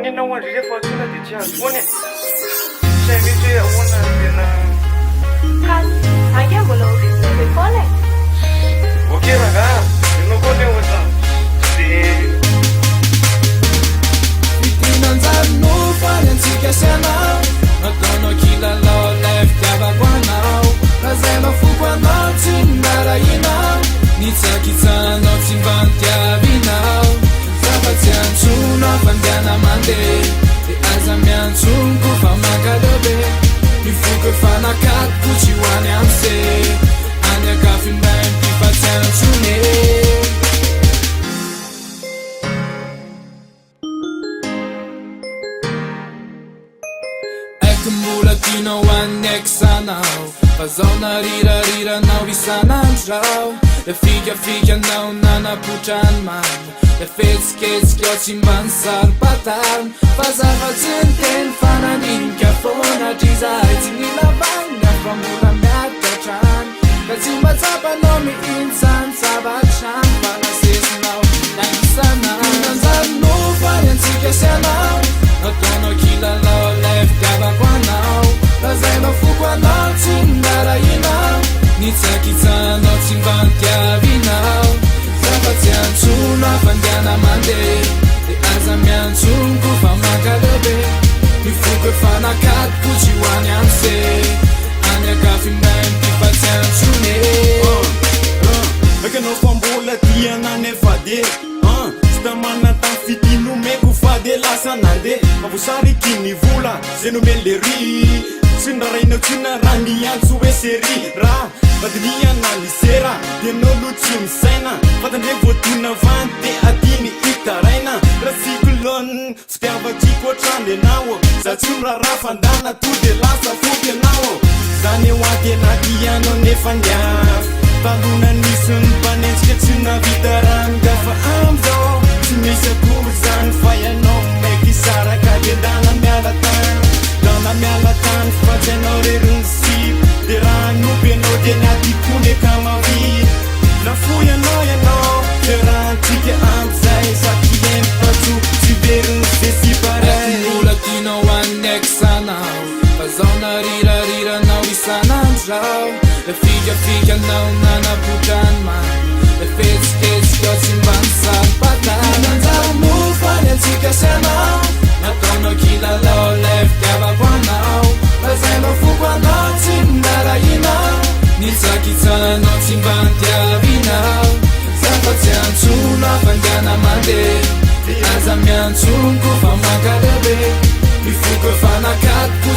Oni na wandrire fortuna dia tsy azo foana sai mety hoe ahoana tena ange mbola ovizinave foana ok raga ianao koa le ohatra dia fitrinanjary no fany antsika sianao nataonao kilalao lay fitiavako anao raha zay mafoko anao tsy minarainao nitsakitsanao tsy mba nitiavinao zafa-tsy antsono afandiana mandeha de aza miantsonoko fa mankaleobe mifoko fanakatoko tsy hoany amse any akafindraimty fa tsy antsone mbola tianao anaiky sanao fa zao narirariranao isanandrao le fikafikanao nanapotrany mamy le fetsiketsika ao tsy mba nisary-patany fa zafa-tsy niteny fananinika fona trizahay tsy nilavagna fa mbola miakatrany ka tsy mba tsapanao miintsany savatrany fa nasesinao nanisanao nanjary no fany antsika sianao nataonao kilalao lay fitiavako anao raha zay mafoko anao tsy minarainao nitsakitsanao tsy mba nitiavinao zafa-tsy antsono afandiana mandeha de aza miantsonoko fa mankaleobe mifoko fanakatoko tsy hoany amse any akafindraimty fa tsy antsone akanao fa mbola tiana nefa de tsy tamana tamy fitinomeko fa de lasa nande mavosariky ny vola zay nomeny le ry tsy nrarainao tsy naraha niantso hoe sery raha badiniana lisera de nolo tsy misaina fatandre voatona vanty de adiny itaraina raha cyclone fitiavakiko oatrany anao za tsy miraraha fandana to de lasa foty anao zany eo aty anatianao nefa niaf talona nisy ny mpanentsika tsy navita ranga fa amzao tsy misy akory zany fa ianao maiky saraka de dana mialatany dana mialatany fa tsy anao reriny sip de raha noby anao de niatykony akamavi lafoy ianao de raha antsika amzay saky empatso tsy veriny ze siparay mbola tianao anaiky sanao fa zao narirariranao isanandrao le fikafikanao nanapotrany mamy le fetsiketsika ao tsy mba nisary-patany nanjary no fany antsika sianao nataonao kilalao lay fitiavako anao raha zay mafoko anao tsy minarainao nitsakitsanao tsy mba nitiavinao zafa-tsy antsono afandiana mandeha de aza miantsonoko fa mankaleobe mifoko fanakatoko